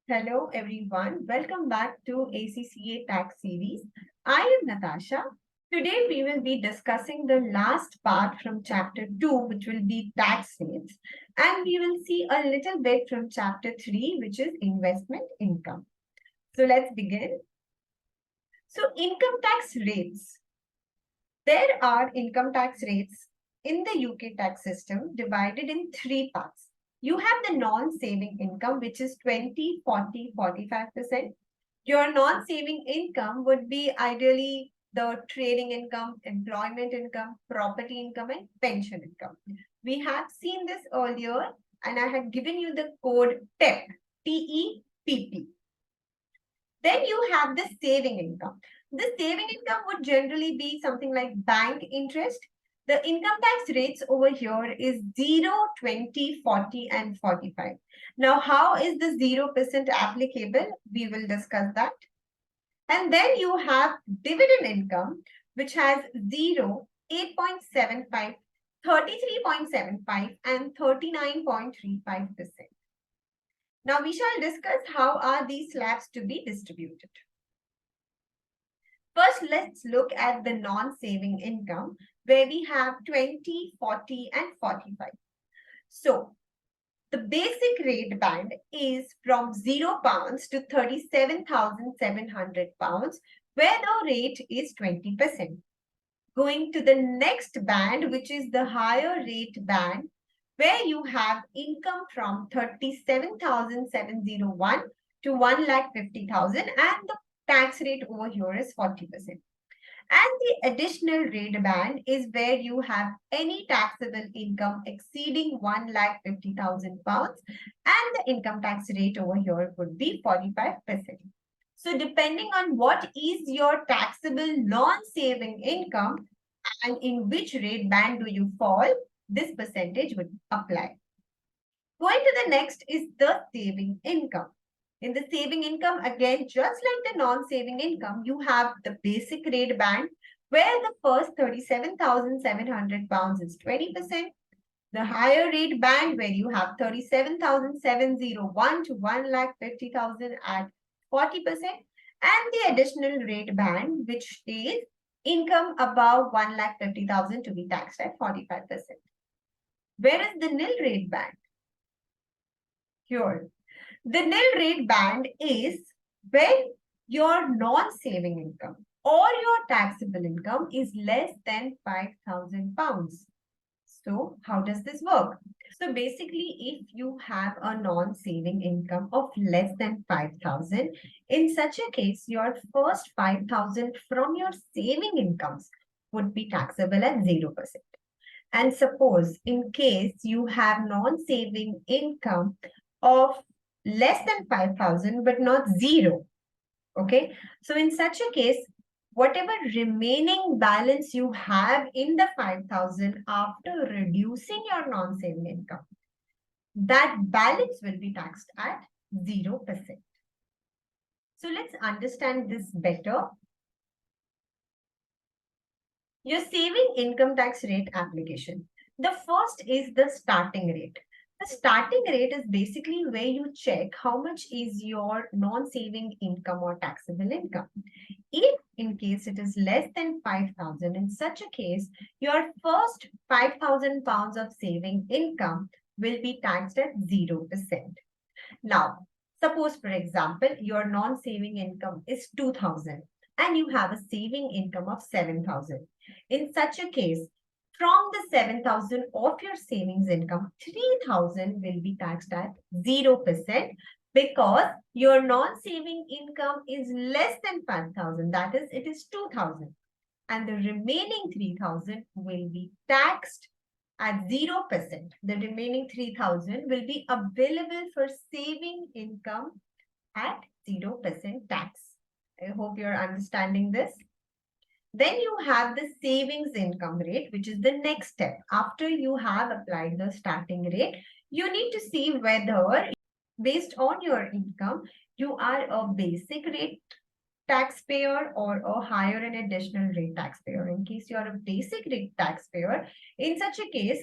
Hello everyone, welcome back to ACCA Tax Series. I am Natasha. Today we will be discussing the last part from chapter 2, which will be tax rates, and we will see a little bit from chapter 3, which is investment income. So let's begin. So income tax rates. There are income tax rates in the UK tax system divided in three parts. You have the non-saving income, which is 20, 40, 45%. Your non-saving income would be ideally the trading income, employment income, property income, and pension income. We have seen this earlier, and I had given you the code TEP, TEPP. Then you have the saving income. The saving income would generally be something like bank interest. The income tax rates over here is 0, 20, 40, and 45. Now, how is the 0% applicable? We will discuss that. And then you have dividend income, which has 0, 8.75, 33.75, and 39.35%. Now we shall discuss how are these slabs to be distributed. First, let's look at the non-saving income where we have 20, 40, and 45. So the basic rate band is from £0 to £37,700, where the rate is 20%. Going to the next band, which is the higher rate band, where you have income from 37,701 to 1,50,000, and the tax rate over here is 40%. And the additional rate band is where you have any taxable income exceeding 1,50,000 pounds, and the income tax rate over here would be 45%. So depending on what is your taxable non-saving income and in which rate band do you fall, this percentage would apply. Going to the next is the saving income. In the saving income, again, just like the non-saving income, you have the basic rate band where the first 37,700 pounds is 20%. The higher rate band where you have 37,701 to 1,50,000 at 40%. And the additional rate band, which is income above 1,50,000 to be taxed at 45%. Where is the nil rate band? Here. The nil rate band is when your non-saving income or your taxable income is less than 5,000 pounds. So how does this work? So basically, if you have a non-saving income of less than 5,000, in such a case, your first 5,000 from your saving incomes would be taxable at 0%. And suppose in case you have non-saving income of less than 5,000 but not zero, okay? So in such a case, whatever remaining balance you have in the 5,000 after reducing your non-saving income, that balance will be taxed at 0%. So let's understand this better. Your saving income tax rate application. The first is the starting rate. The starting rate is basically where you check how much is your non-saving income or taxable income. If in case it is less than 5,000, in such a case, your first 5,000 pounds of saving income will be taxed at 0%. Now, suppose for example, your non-saving income is 2,000 and you have a saving income of 7,000. In such a case, from the 7,000 of your savings income, 3,000 will be taxed at 0% because your non-saving income is less than 5,000. That is, it is 2,000. And the remaining 3,000 will be taxed at 0%. The remaining 3,000 will be available for saving income at 0% tax. I hope you're understanding this. Then you have the savings income rate, which is the next step. After you have applied the starting rate, you need to see whether, based on your income, you are a basic rate taxpayer or a higher and additional rate taxpayer. In case you are a basic rate taxpayer, in such a case,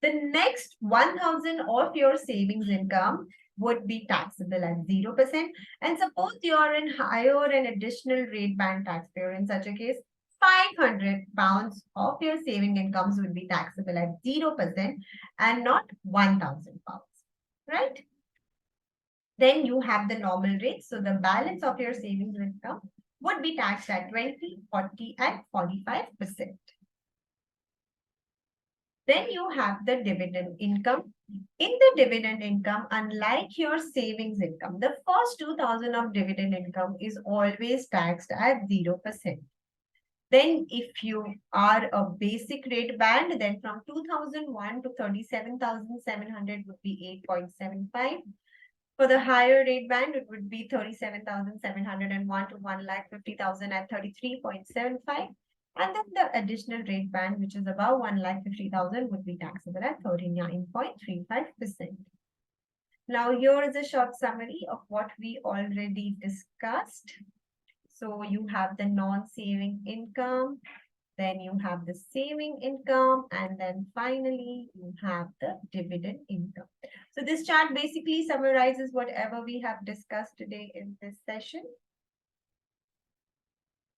the next 1,000 of your savings income would be taxable at 0%. And suppose you are in higher and additional rate band taxpayer, in such a case, £500 of your saving incomes would be taxable at 0% and not £1,000, right? Then you have the normal rate. So the balance of your savings income would be taxed at 20, 40, and 45%. Then you have the dividend income. In the dividend income, unlike your savings income, the first 2,000 of dividend income is always taxed at 0%. Then if you are a basic rate band, then from 2001 to 37,700 would be 8.75. For the higher rate band, it would be 37,701 to 1,50,000 at 33.75. And then the additional rate band, which is above 1,50,000, would be taxable at 39.35%. Now, here is a short summary of what we already discussed. So you have the non-saving income, then you have the saving income, and then finally you have the dividend income. So this chart basically summarizes whatever we have discussed today in this session.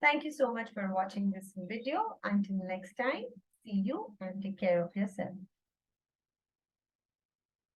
Thank you so much for watching this video. Until next time, see you and take care of yourself.